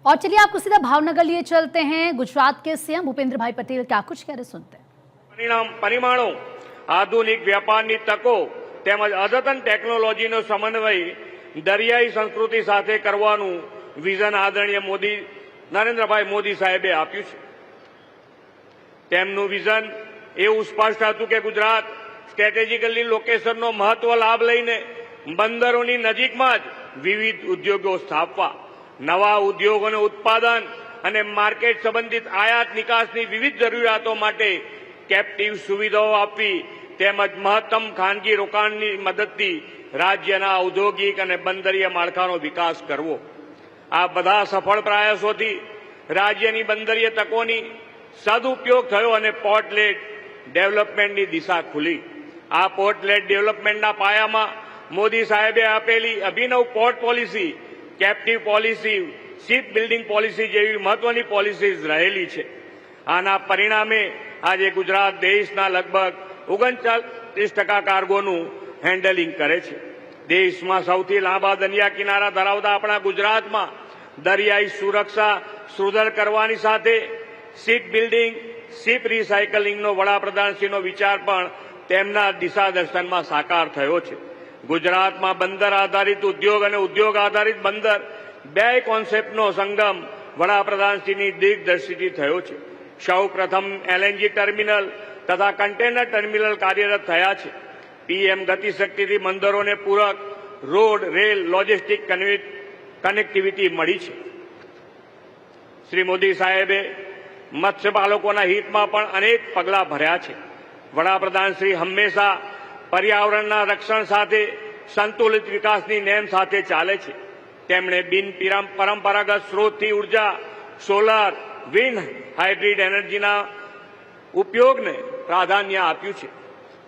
और चलिए आपको सीधा भावनगर लिए चलते हैं। गुजरात के सीएम भूपेंद्र भाई पटेल क्या कुछ कह रहे सुनते हैं। परिमाणों आधुनिक व्यापाરની તકો તેમજ અદ્યતન ટેકનોલોજીનો સમન્વય દરિયાઈ સંસ્કૃતિ સાથે કરવાનું વિઝન આદરણીય નરેન્દ્રભાઈ મોદી સાહેબે આપ્યું છે। તેમનું વિઝન એવું સ્પષ્ટ હતું કે ગુજરાત સ્ટ્રેટેજિકલી લોકેશનનો મહત્વ લાભ લઈને બંદરોની નજીકમાં જ વિવિધ ઉદ્યોગો સ્થાપવા, નવા ઉદ્યોગોનું ઉત્પાદન અને માર્કેટ સંબંધિત આયાત નિકાસની વિવિધ જરૂરિયાતો માટે કેપ્ટિવ સુવિધાઓ આપવી તેમજ મહત્તમ ખાનગી રોકાણની મદદથી રાજ્યના ઔદ્યોગિક અને બંદરીય માળખાનો વિકાસ કરવો। આ બધા સફળ પ્રયાસોથી રાજ્યની બંદરીય તકોની સદુપયોગ થયો અને પોર્ટ લેડ ડેવલપમેન્ટની દિશા ખુલી। આ પોર્ટ લેડ ડેવલપમેન્ટના પાયામાં મોદી સાહેબે આપેલી અભિનવ port policy, captive policy, ship building policy જેવી મહત્વની પોલિસીઝ રહેલી છે। આના પરિણામે આજે ગુજરાત દેશના લગભગ 39% કાર્ગોનું હેન્ડલિંગ કરે છે। દેશમાં સૌથી લાંબા દરિયા કિનારા ધરાવતા આપણા ગુજરાતમાં દરિયાઈ સુરક્ષા સુદૃઢ કરવાની સાથે શિપ બિલ્ડિંગ, શિપ રિસાયકલિંગનો વડાપ્રધાનશ્રીનો વિચાર પણ તેમના દિશાદર્શનમાં સાકાર થયો છે। ગુજરાતમાં બંદર આધારિત ઉદ્યોગ અને ઉદ્યોગ આધારિત બંદર બે કોન્સેપ્ટનો સંગમ વડાપ્રધાનશ્રીની દિગ્દર્શિથી થયો છે। સૌ પ્રથમ એલએનજી ટર્મિનલ તથા કન્ટેનર ટર્મિનલ કાર્યરત થયા છે। પીએમ ગતિશક્તિથી બંદરોને પૂરક રોડ, રેલ, લોજિસ્ટિક કનેક્ટિવિટી મળી છે। શ્રી મોદી સાહેબે મત્સ્યપાલકોના હિતમાં પણ અનેક પગલાં ભર્યા છે। વડાપ્રધાનશ્રી હંમેશા પર્યાવરણના રક્ષણ સાથે સંતુલિત વિકાસની નેમ સાથે ચાલે છે। તેમણે બિન પરંપરાગત સ્ત્રોતથી ઉર્જા, સોલાર, વિન્ડ, હાઇબ્રિડ એનર્જીના ઉપયોગને પ્રાધાન્ય આપ્યું છે।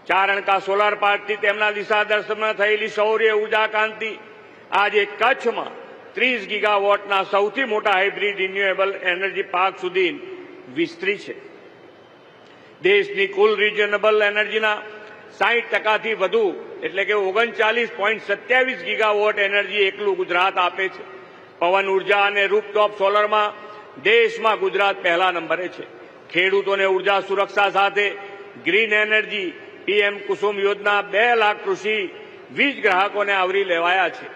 ચારણકા સોલાર પાર્કથી તેમના દિશાદર્શનમાં થયેલી સૌર ઉર્જા ક્રાંતિ આજે કચ્છમાં 30 ગીગાવોટના સૌથી મોટા હાઇબ્રિડ રિન્યુએબલ એનર્જી પાર્ક સુધી વિસ્તરી છે। દેશની કુલ રિન્યુએબલ એનર્જીના 60%થી વધુ એટલે કે 39.27 ગીગાવોટ એનર્જી એકલું ગુજરાત આપે છે। પવન ઉર્જા અને રૂફટોપ સોલરમાં દેશમાં ગુજરાત પહેલા નંબરે છે। ખેડૂતોને ઉર્જા સુરક્ષા સાથે ગ્રીન એનર્જી પીએમ કુસુમ યોજના 2 લાખ કૃષિ વીજ ગ્રાહકોને આવરી લેવાયા છે।